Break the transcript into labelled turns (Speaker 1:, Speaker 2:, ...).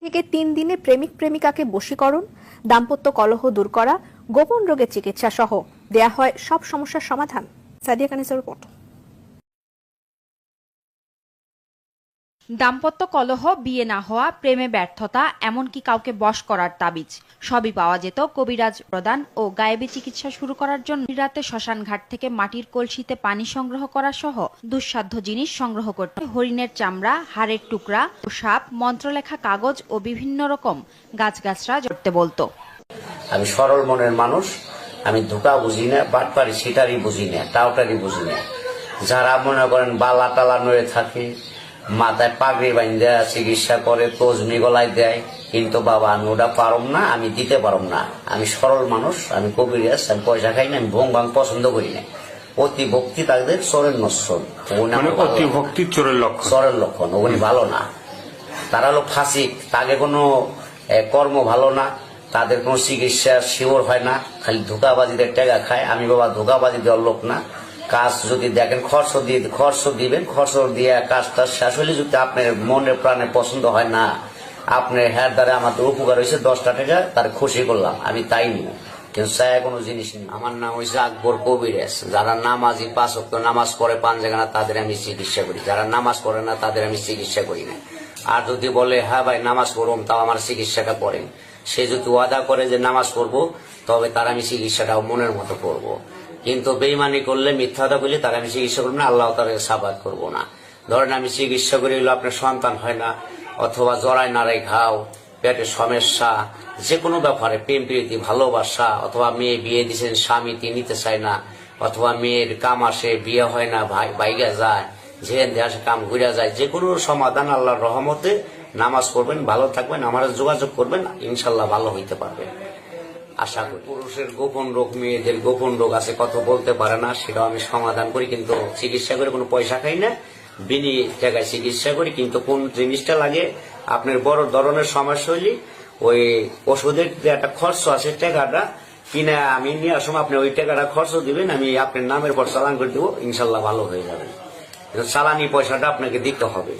Speaker 1: থেকে 3 দিনে প্রেমিক প্রেমিকাকে বশীকরণ, দাম্পত্য কলহ দূর করা, গোপন রোগের চিকিৎসা সহ দেয়া হয় সব সমস্যার সমাধান। সাদিয়া কানিসের রিপোর্ট।
Speaker 2: দাম্পত্য কলহ, বিয়ে না হওয়া, প্রেমে ব্যর্থতা, এমনকি কাউকে বশ করার তাবিজ সবই পাওয়া যেত কবিরাজ প্রদান ও গায়েবী চিকিৎসা শুরু করার জন্য। রাতে শ্মশান ঘাট থেকে মাটির কলসিতে পানি সংগ্রহ করা সহ দুঃসাধ্য জিনিস সংগ্রহ করতে হরিণের চামড়া, হাড়ের টুকরা, সাপ, মন্ত্রলেখা কাগজ ও বিভিন্ন রকম গাছগাছরা জড়তে বলতো।
Speaker 3: আমি সরল মনের মানুষ, আমি ধোঁকা বুঝি না, বাটপারি সিটারি বুঝি না, টাউটারি বুঝি না। যারা মনে করেন বালা টালা নড়ে থাকে, মাথায় পাগড়ি বাইন্ধা চিকিৎসা করে, তজমি গলায় দেয়, কিন্তু বাবা আমি ওটা পারম না, আমি দিতে পারম না। আমি সরল মানুষ, আমি কবিরাজ, আমি পয়সা খাই না, আমি ভং ভাং পছন্দ করি না। অতি ভক্তি তাদের চোরের নশ্বর,
Speaker 4: অতি ভক্তি চোরের
Speaker 3: লক্ষণ, ওগুলি ভালো না। তারা হলো ফাসিক, তাকে কোনো কর্ম ভালো না, তাদের কোনো চিকিৎসা শিওর হয় না, খালি ধোকাবাজিতে টাকা খায়। আমি বাবা ধোকাবাজি দেওয়ার লোক না। কাজ যদি দেখেন খরচ দিবেন, খরচ দিয়ে কাজটা শেষ হলে যদি আপনার মনে প্রাণে পছন্দ হয় না, আপনার হ্যার দ্বারা আমাদের উপকার হয়েছে 10টা টাকা, তার খুশি করলাম, আমি তাই নিব, কিন্তু চাই কোনো জিনিস নেই। আমার নাম হয়েছে আকবর কবিরাজ। যারা নামাজি 5 ওয়াক্ত নামাজ পড়ে 5 জায়গা, তাদের আমি চিকিৎসা করি। যারা নামাজ পড়ে না তাদের আমি চিকিৎসা করি না। আর যদি বলে হ্যাঁ ভাই নামাজ পড়ুন, তাও আমার চিকিৎসাটা করেন। সে যদি ওয়াদা করে যে নামাজ পড়বো, তবে তার আমি চিকিৎসাটাও মনের মতো করবো। কিন্তু বেইমানি করলে, মিথ্যাটা বললে তার আমি চিকিৎসা করবো না, আল্লাহ তার সাবাদ করবো না। ধরেন আমি চিকিৎসা করে হলো আপনার সন্তান হয় না, অথবা জরায় নাড়াই ঘাও, পেটের সমস্যা, যে কোনো ব্যাপারে প্রেম প্রীতি ভালোবাসা, অথবা মেয়ে বিয়ে দিচ্ছেন স্বামী তিনি নিতে চায় না, অথবা মেয়ের কাম আসে বিয়ে হয় না, বাইগা যায়, যেখান থেকে আসে কাম ঘুরে যায়, যে কোনো সমাধান আল্লাহর রহমতে। নামাজ পড়বেন, ভালো থাকবেন, আমার যোগাযোগ করবেন, ইনশাল্লাহ ভালো হইতে পারবে আশা করি। পুরুষের গোপন রোগ, মেয়েদের গোপন রোগ আছে, কত বলতে পারে না, সেটাও আমি সমাধান করি, কিন্তু চিকিৎসা করে কোনো পয়সা খাই না, বিনি টাকায় চিকিৎসা করি। কিন্তু কোন জিনিসটা লাগে আপনার বড় ধরনের সমস্যা হইলে ওই ওষুধের যে একটা খরচ আছে, টাকাটা কিনে আমি নিয়ে আসুন, আপনি ওই টাকাটা খরচ দিবেন, আমি আপনার নামের পর চালান করে দেবো, ইনশাল্লাহ ভালো হয়ে যাবে। চালানি পয়সাটা আপনাকে দিতে হবে।